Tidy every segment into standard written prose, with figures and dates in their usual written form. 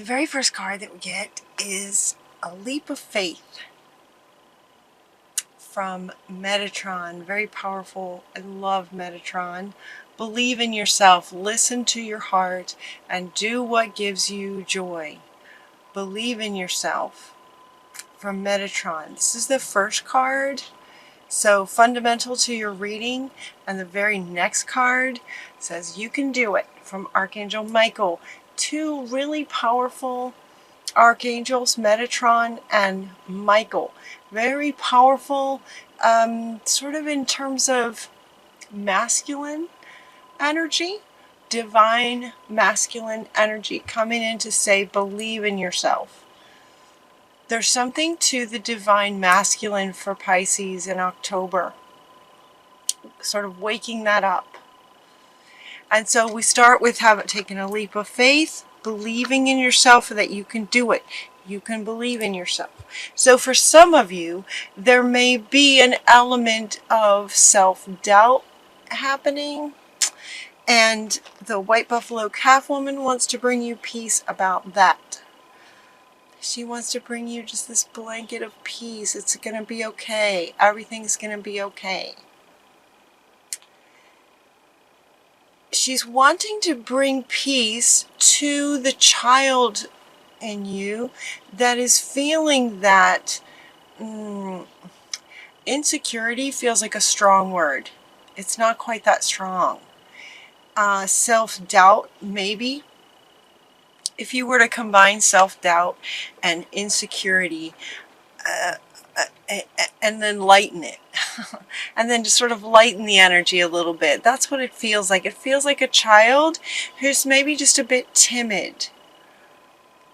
The very first card that we get is a leap of faith from Metatron. Very powerful. I love Metatron. Believe in yourself, listen to your heart, and do what gives you joy. Believe in yourself from Metatron. This is the first card, so fundamental to your reading. And the very next card says you can do it from Archangel Michael. Two really powerful archangels, Metatron and Michael. Very powerful, sort of in terms of masculine energy, divine masculine energy coming in to say, believe in yourself. There's something to the divine masculine for Pisces in October, sort of waking that up. And so we start with taking a leap of faith, believing in yourself that you can do it. You can believe in yourself. So for some of you, there may be an element of self-doubt happening. And the White Buffalo Calf Woman wants to bring you peace about that. She wants to bring you just this blanket of peace. It's going to be okay. Everything's going to be okay. She's wanting to bring peace to the child in you that is feeling that insecurity feels like a strong word. It's not quite that strong. Self-doubt, maybe. If you were to combine self-doubt and insecurity, and then lighten it, and then just sort of lighten the energy a little bit. That's what it feels like. It feels like a child who's maybe just a bit timid.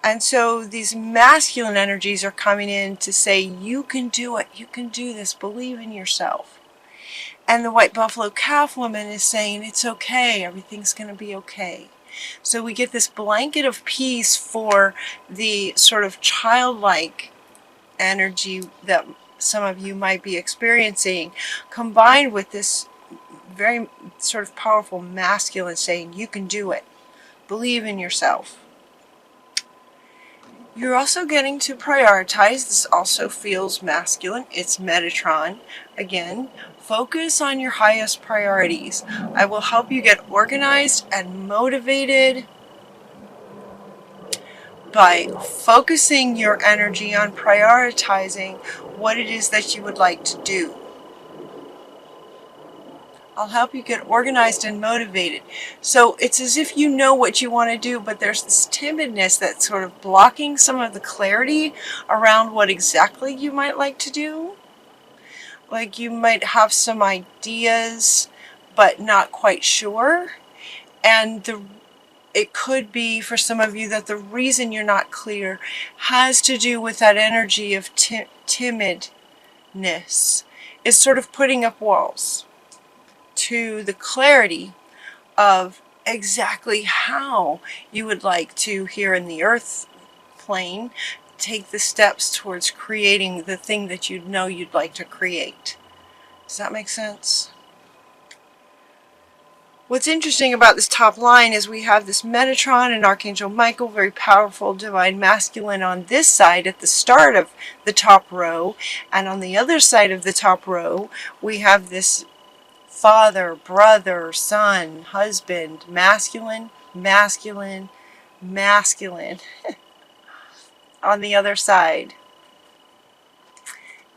And so these masculine energies are coming in to say, you can do it. You can do this. Believe in yourself. And the White Buffalo Calf Woman is saying, it's okay. Everything's going to be okay. So we get this blanket of peace for the sort of childlike energy that some of you might be experiencing, combined with this very sort of powerful masculine saying, you can do it. Believe in yourself. You're also getting to prioritize. This also feels masculine. It's Metatron. Again, focus on your highest priorities. I will help you get organized and motivated by focusing your energy on prioritizing what it is that you would like to do. I'll help you get organized and motivated. So it's as if you know what you want to do, but there's this timidness that's sort of blocking some of the clarity around what exactly you might like to do. Like you might have some ideas, but not quite sure. And it could be for some of you that the reason you're not clear has to do with that energy of timidness. Is sort of putting up walls to the clarity of exactly how you would like to, here in the earth plane, take the steps towards creating the thing that you know you'd like to create. Does that make sense? What's interesting about this top line is we have this Metatron and Archangel Michael, very powerful divine masculine on this side at the start of the top row, and on the other side of the top row we have this father, brother, son, husband, masculine, masculine, masculine on the other side.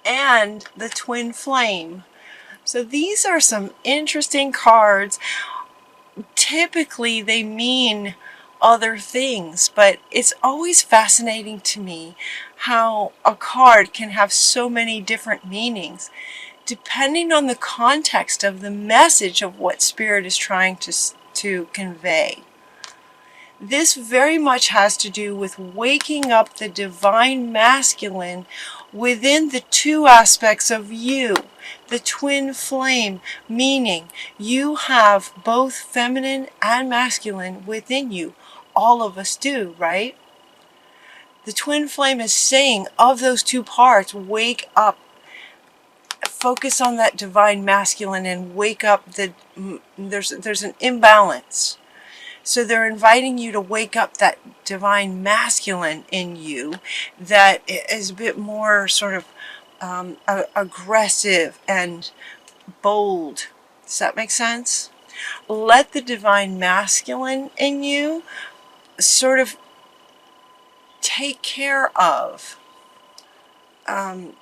And the twin flame. So these are some interesting cards. Typically they mean other things, but it's always fascinating to me how a card can have so many different meanings depending on the context of the message of what Spirit is trying to convey. This very much has to do with waking up the divine masculine within the two aspects of you, the twin flame, meaning you have both feminine and masculine within you. All of us do, right? The twin flame is saying of those two parts, wake up. Focus on that divine masculine and wake up. There's an imbalance. So they're inviting you to wake up that divine masculine in you that is a bit more sort of aggressive and bold. Does that make sense? Let the divine masculine in you sort of take care of and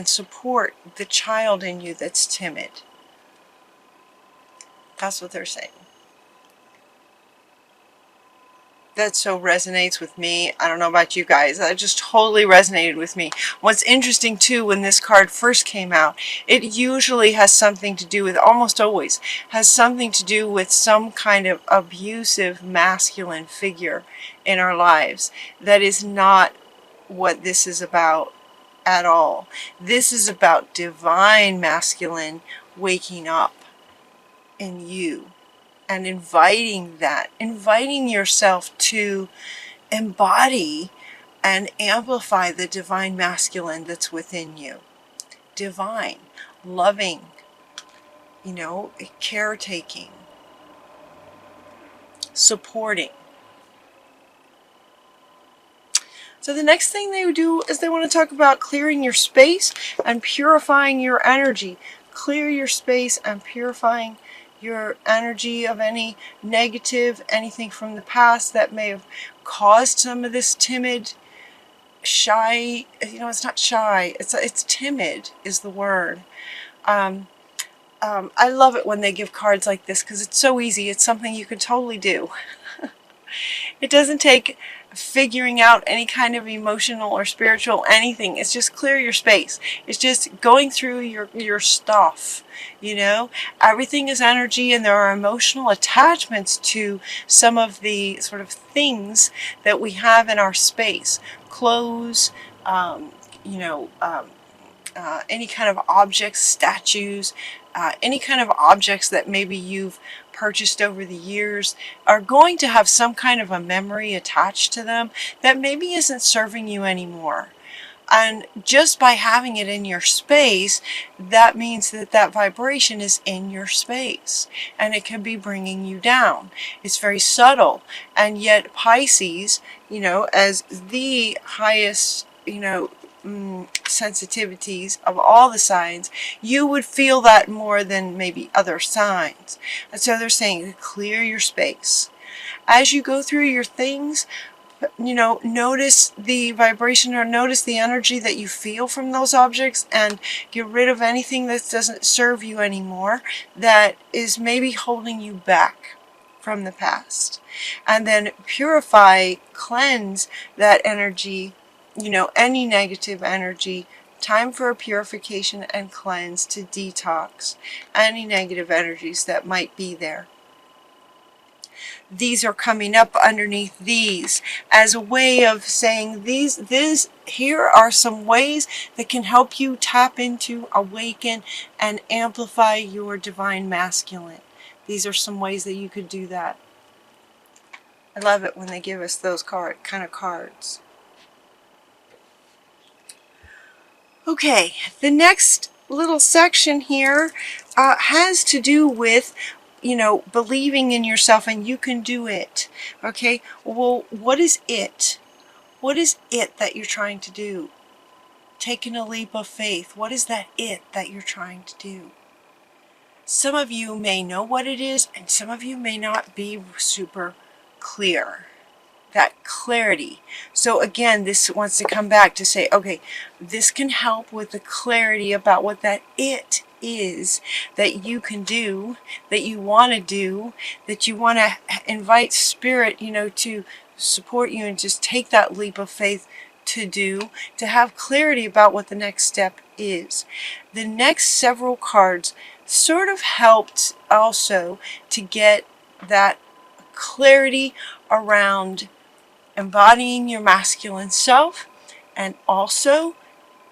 support the child in you that's timid. That's what they're saying. That so resonates with me. I don't know about you guys. That just totally resonated with me. What's interesting too, when this card first came out, it usually has something to do with, almost always, has something to do with some kind of abusive masculine figure in our lives. That is not what this is about at all. This is about divine masculine waking up in you. And inviting yourself to embody and amplify the divine masculine that's within you. Divine, loving, caretaking, supporting. So the next thing they do is they want to talk about clearing your space and purifying your energy. Clear your space and purifying your energy of any negative, anything from the past that may have caused some of this timid, shy, it's not shy, it's timid is the word. I love it when they give cards like this because it's so easy. It's something you can totally do. It doesn't take figuring out any kind of emotional or spiritual anything. It's just clear your space. It's just going through your stuff. Everything is energy, and there are emotional attachments to some of the sort of things that we have in our space. Clothes, any kind of objects, statues, any kind of objects that maybe you've purchased over the years are going to have some kind of a memory attached to them that maybe isn't serving you anymore. And just by having it in your space, that means that that vibration is in your space, and it can be bringing you down. It's very subtle, and yet Pisces, as the highest, sensitivities of all the signs, you would feel that more than maybe other signs. And so they're saying clear your space. As you go through your things, notice the vibration or notice the energy that you feel from those objects, and get rid of anything that doesn't serve you anymore, that is maybe holding you back from the past. And then purify, cleanse that energy, any negative energy. Time for a purification and cleanse to detox any negative energies that might be there. These are coming up underneath these as a way of saying here are some ways that can help you tap into, awaken, and amplify your divine masculine. These are some ways that you could do that. I love it when they give us those kind of cards. Okay, the next little section here has to do with, believing in yourself, and you can do it. Okay, well, what is it? What is it that you're trying to do? Taking a leap of faith. What is that it that you're trying to do? Some of you may know what it is, and some of you may not be super clear. That clarity. So again, this wants to come back to say, okay, this can help with the clarity about what that it is that you can do, that you want to do, that you want to invite spirit, to support you and just take that leap of faith to do, to have clarity about what the next step is. The next several cards sort of helped also to get that clarity around embodying your masculine self, and also,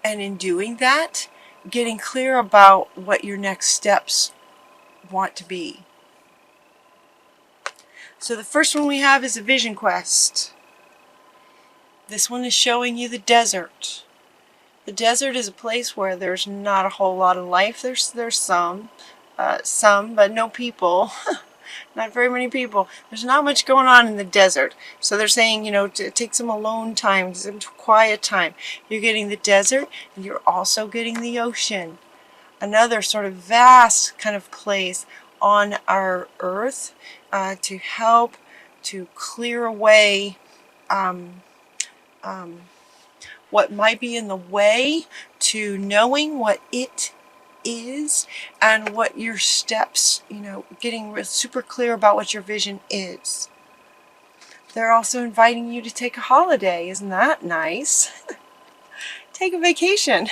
and in doing that, getting clear about what your next steps want to be. So the first one we have is a vision quest. This one is showing you the desert. The desert is a place where there's not a whole lot of life. There's some, but no people. not very many people. There's not much going on in the desert. So they're saying, you know, to take some alone time, some quiet time. You're getting the desert, and you're also getting the ocean. Another sort of vast kind of place on our earth to help to clear away what might be in the way to knowing what it is and what your steps, you know, getting super clear about what your vision is. They're also inviting you to take a holiday. Isn't that nice? Take a vacation.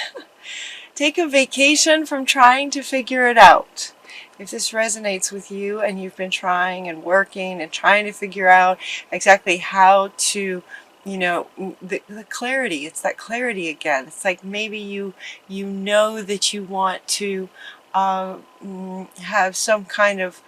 Take a vacation from trying to figure it out. If this resonates with you and you've been trying and working and trying to figure out exactly how to, you know, the clarity, it's that clarity again. It's like maybe you know that you want to have some kind of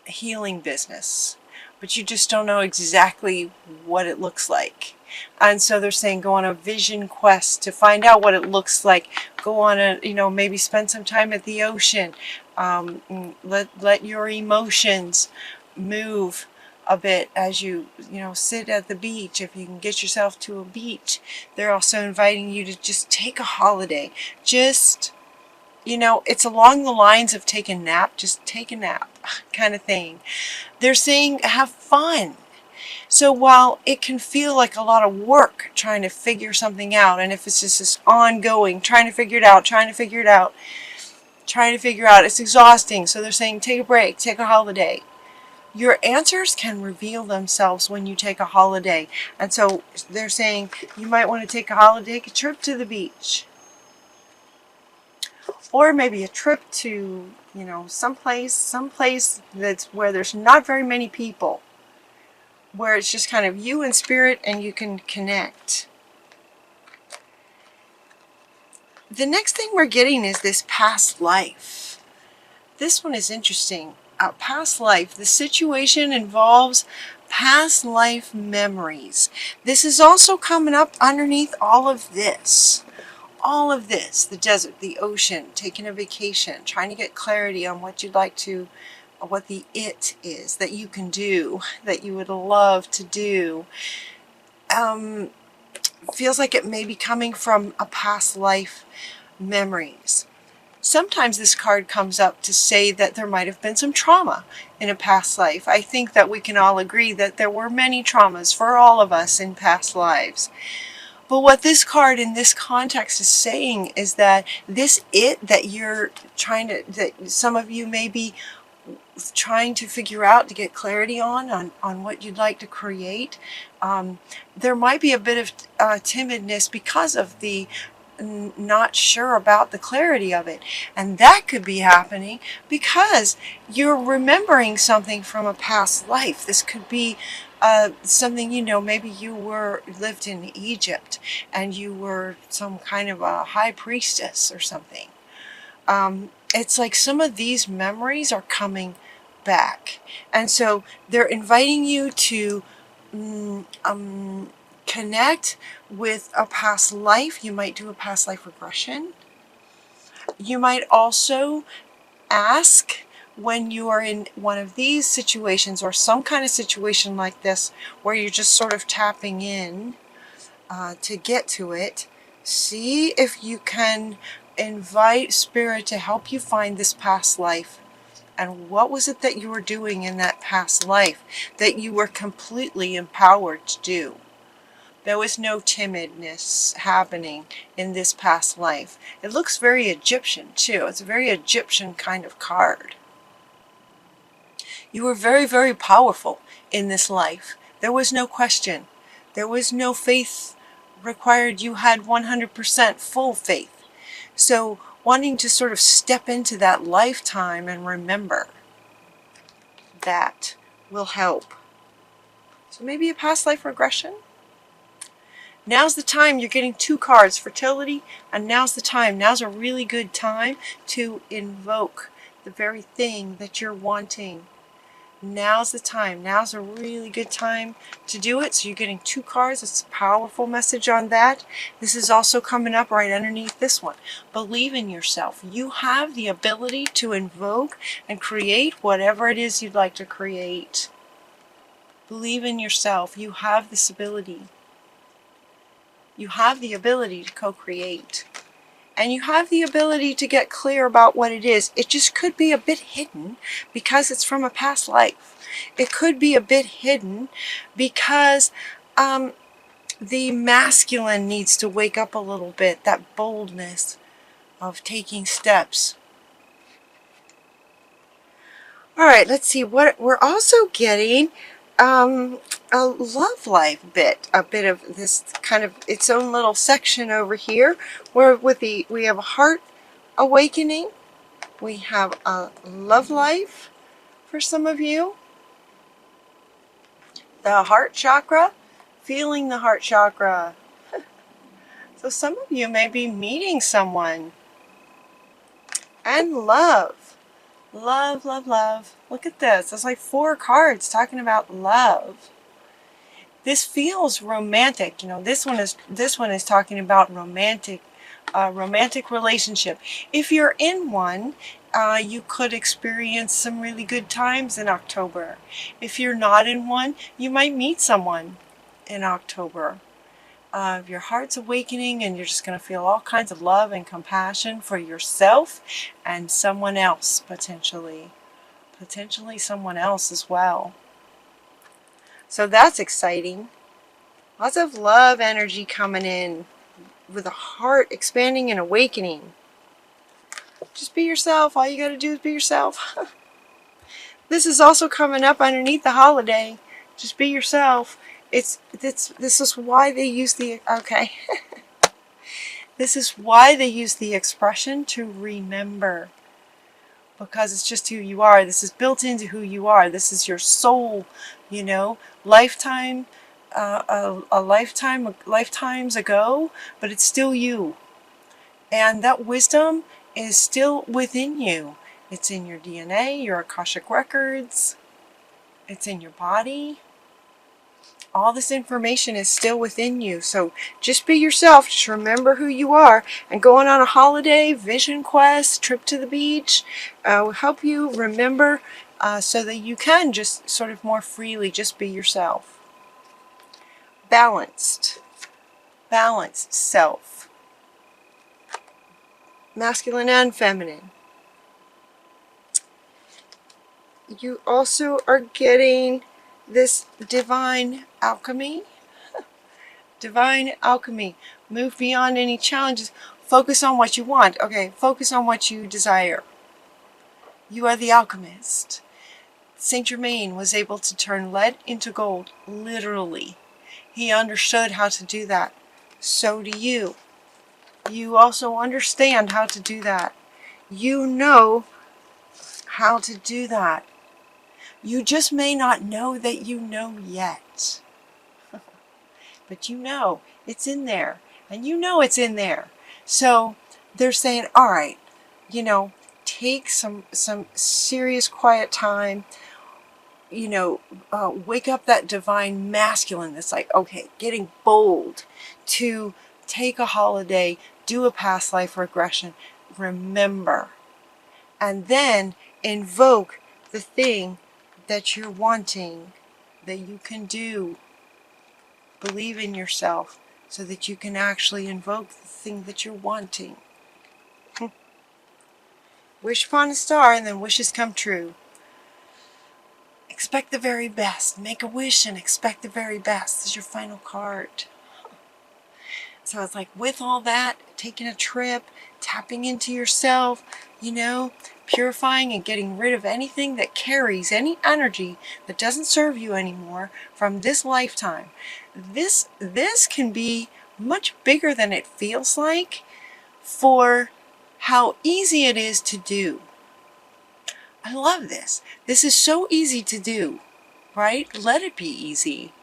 healing business, but you just don't know exactly what it looks like. And so they're saying go on a vision quest to find out what it looks like. Go on a, you know, maybe spend some time at the ocean. Let your emotions move a bit as you know, sit at the beach. If you can get yourself to a beach. They're also inviting you to just take a holiday. Just, you know, it's along the lines of take a nap. Just take a nap kind of thing. They're saying have fun. So while it can feel like a lot of work trying to figure something out, and if it's just this ongoing, trying to figure it out, it's exhausting. So they're saying take a break, take a holiday. Your answers can reveal themselves when you take a holiday. And so they're saying you might want to take a holiday, take a trip to the beach. Or maybe a trip to, you know, someplace that's where there's not very many people, where it's just kind of you and spirit and you can connect. The next thing we're getting is this past life. This one is interesting. Past life. The situation involves past life memories. This is also coming up underneath all of this. All of this, the desert, the ocean, taking a vacation, trying to get clarity on what you'd like to, what the it is that you can do, that you would love to do. Feels like it may be coming from a past life memories. Sometimes this card comes up to say that there might have been some trauma in a past life. I think that we can all agree that there were many traumas for all of us in past lives. But what this card in this context is saying is that this it that you're trying to, that some of you may be trying to figure out, to get clarity on what you'd like to create, there might be a bit of timidness because of the not sure about the clarity of it. And that could be happening because you're remembering something from a past life. This could be something, you know, maybe you lived in Egypt and you were some kind of a high priestess or something. It's like some of these memories are coming back. And so they're inviting you to connect with a past life. You might do a past life regression. You might also ask, when you are in one of these situations or some kind of situation like this where you're just sort of tapping in to get to it, see if you can invite spirit to help you find this past life. And what was it that you were doing in that past life that you were completely empowered to do? There was no timidness happening in this past life. It looks very Egyptian too. It's a very Egyptian kind of card. You were very, very powerful in this life. There was no question. There was no faith required. You had 100% full faith. So wanting to sort of step into that lifetime and remember, that will help. So maybe a past life regression. Now's the time. You're getting 2 cards, fertility, and now's the time. Now's a really good time to invoke the very thing that you're wanting. now's the time. Now's a really good time to do it. So you're getting 2 cards. It's a powerful message on that. This is also coming up right underneath this one. Believe in yourself. You have the ability to invoke and create whatever it is you'd like to create. Believe in yourself. You have this ability. You have the ability to co-create. And you have the ability to get clear about what it is. It just could be a bit hidden because it's from a past life. It could be a bit hidden because the masculine needs to wake up a little bit. That boldness of taking steps. All right, let's see. What we're also getting a love life bit, a bit of this kind of its own little section over here, where we have a heart awakening, we have a love life for some of you, the heart chakra, feeling the heart chakra. So some of you may be meeting someone, and love. Love, love, love. Look at this. There's like 4 cards talking about love. This feels romantic. You know, this one is talking about romantic relationship. If you're in one, you could experience some really good times in October. If you're not in one, you might meet someone in October. Your heart's awakening, and you're just going to feel all kinds of love and compassion for yourself and someone else, potentially someone else as well. So that's exciting. Lots of love energy coming in with a heart expanding and awakening. Just be yourself. All you got to do is be yourself. This is also coming up underneath the holiday. Just be yourself. This is why they use the, okay. This is why they use the expression to remember. Because it's just who you are. This is built into who you are. This is your soul, you know, lifetimes ago, but it's still you. And that wisdom is still within you. It's in your DNA, your Akashic records. It's in your body. All this information is still within you. So just be yourself. Just remember who you are. And going on a holiday, vision quest, trip to the beach will help you remember so that you can just sort of more freely just be yourself. Balanced self. Masculine and feminine. You also are getting this divine alchemy. Divine alchemy. Move beyond any challenges. Focus on what you want. Okay, focus on what you desire. You are the alchemist. Saint Germain was able to turn lead into gold, literally. He understood how to do that. So do you. You also understand how to do that. You know how to do that. You just may not know that you know yet. But you know it's in there. And you know it's in there. So they're saying, all right, you know, take some serious quiet time. You know, wake up that divine masculine that's like, okay, getting bold to take a holiday, do a past life regression, remember, and then invoke the thing that you're wanting, that you can do. Believe in yourself so that you can actually invoke the thing that you're wanting. Wish upon a star and then wishes come true. Expect the very best. Make a wish and expect the very best. This is your final card. So it's like with all that, taking a trip, tapping into yourself, you know, purifying and getting rid of anything that carries any energy that doesn't serve you anymore from this lifetime. This can be much bigger than it feels like for how easy it is to do. I love this. This is so easy to do, right? Let it be easy.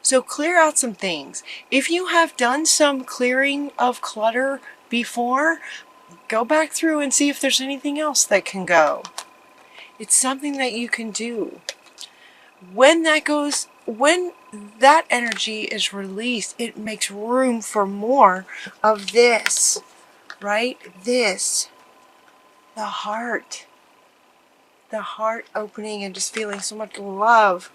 So clear out some things. If you have done some clearing of clutter before, go back through and see if there's anything else that can go. It's something that you can do. when that energy is released, it makes room for more of this, right? This, the heart opening and just feeling so much love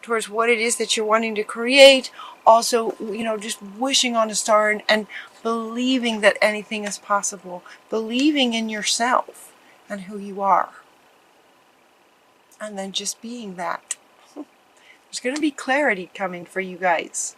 towards what it is that you're wanting to create. Also, just wishing on a star, and believing that anything is possible, believing in yourself and who you are, and then just being that. There's going to be clarity coming for you guys.